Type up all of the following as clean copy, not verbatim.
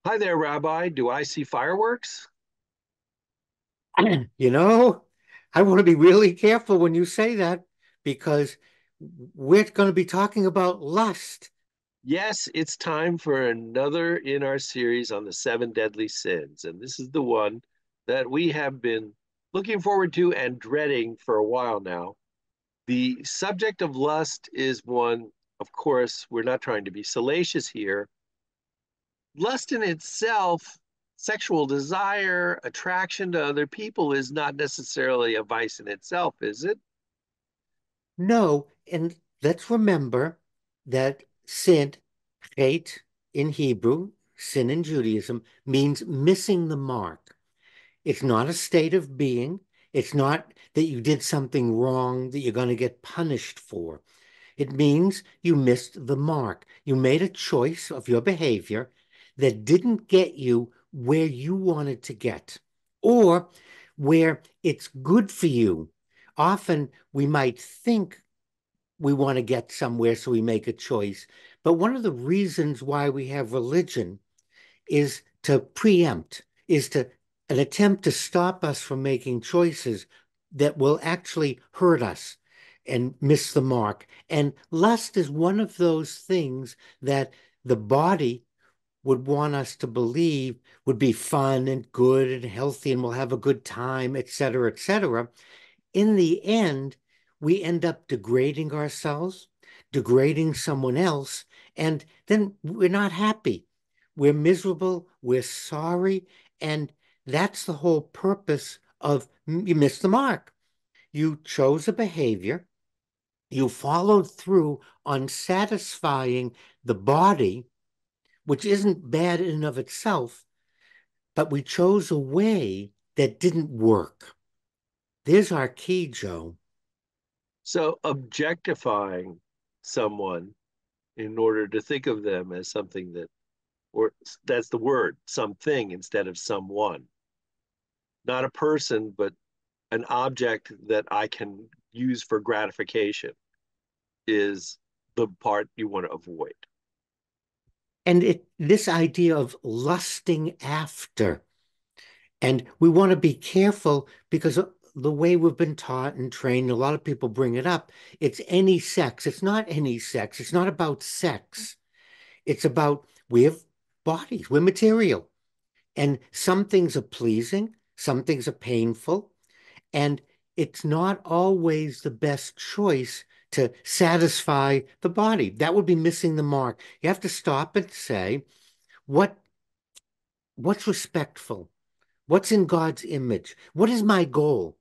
Hi there, Rabbi. Do I see fireworks? You know, I want to be really careful when you say that because we're going to be talking about lust. Yes, it's time for another in our series on the seven deadly sins. And this is the one that we have been looking forward to and dreading for a while now. The subject of lust is one, of course, we're not trying to be salacious here. Lust in itself, sexual desire, attraction to other people, is not necessarily a vice in itself, is it? No, and let's remember that sin, hate in Hebrew, sin in Judaism, means missing the mark. It's not a state of being. It's not that you did something wrong that you're going to get punished for. It means you missed the mark. You made a choice of your behavior that didn't get you where you wanted to get or where it's good for you. Often we might think we want to get somewhere, so we make a choice. But one of the reasons why we have religion is to preempt, is to an attempt to stop us from making choices that will actually hurt us and miss the mark. And lust is one of those things that the body would want us to believe would be fun and good and healthy and we'll have a good time, et cetera, et cetera. In the end, we end up degrading ourselves, degrading someone else, and then we're not happy. We're miserable, we're sorry, and that's the whole purpose of you missed the mark. You chose a behavior, you followed through on satisfying the body, which isn't bad in and of itself, but we chose a way that didn't work. There's our key, Joe. So objectifying someone in order to think of them as something that, or that's the word, something instead of someone, not a person, but an object that I can use for gratification is the part you want to avoid. And this idea of lusting after, and we want to be careful because the way we've been taught and trained, a lot of people bring it up. It's any sex. It's not any sex. It's not about sex. It's about we have bodies, we're material. And some things are pleasing, some things are painful, and it's not always the best choice to satisfy the body. That would be missing the mark. You have to stop and say, what what's respectful? What's in God's image? What is my goal?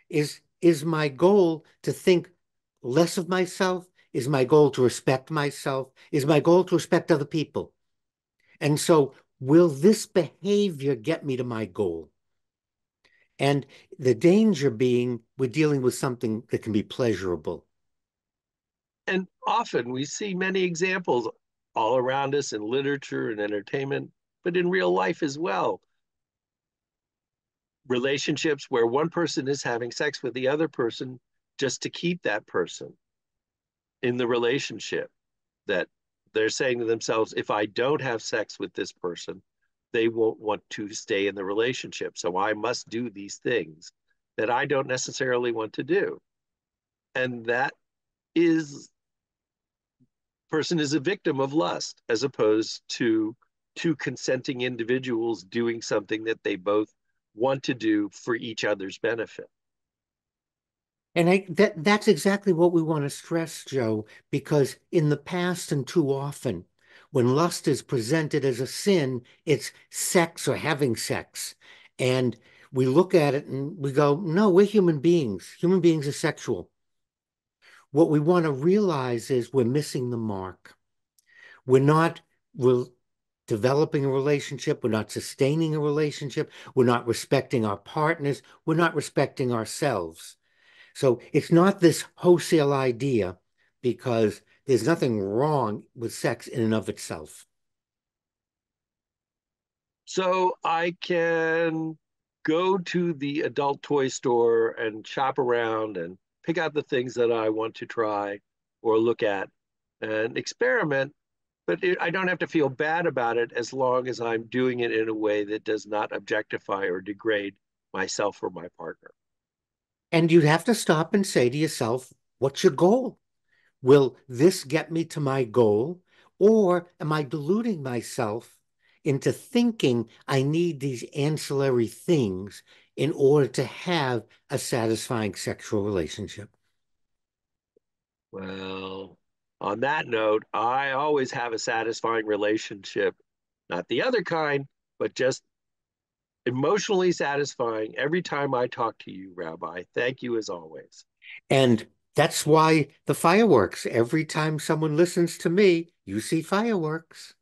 Is my goal to think less of myself? Is my goal to respect myself? Is my goal to respect other people? And so, will this behavior get me to my goal? And the danger being we're dealing with something that can be pleasurable. And often we see many examples all around us in literature and entertainment, but in real life as well. Relationships where one person is having sex with the other person just to keep that person in the relationship, that they're saying to themselves, if I don't have sex with this person, they won't want to stay in the relationship. So I must do these things that I don't necessarily want to do. And that is, person is a victim of lust as opposed to two consenting individuals doing something that they both want to do for each other's benefit. And that's exactly what we want to stress, Joe, because in the past and too often, when lust is presented as a sin, it's sex or having sex. And we look at it and we go, no, we're human beings. Human beings are sexual. What we want to realize is we're missing the mark. We're not re developing a relationship. We're not sustaining a relationship. We're not respecting our partners. We're not respecting ourselves. So it's not this wholesale idea because there's nothing wrong with sex in and of itself. So I can go to the adult toy store and shop around and pick out the things that I want to try or look at and experiment But I don't have to feel bad about it as long as I'm doing it in a way that does not objectify or degrade myself or my partner. And you'd have to stop and say to yourself, what's your goal? Will this get me to my goal? Or am I deluding myself into thinking I need these ancillary things in order to have a satisfying sexual relationship? Well, on that note, I always have a satisfying relationship, not the other kind, but just emotionally satisfying every time I talk to you, Rabbi. Thank you as always. And that's why the fireworks, every time someone listens to me, you see fireworks.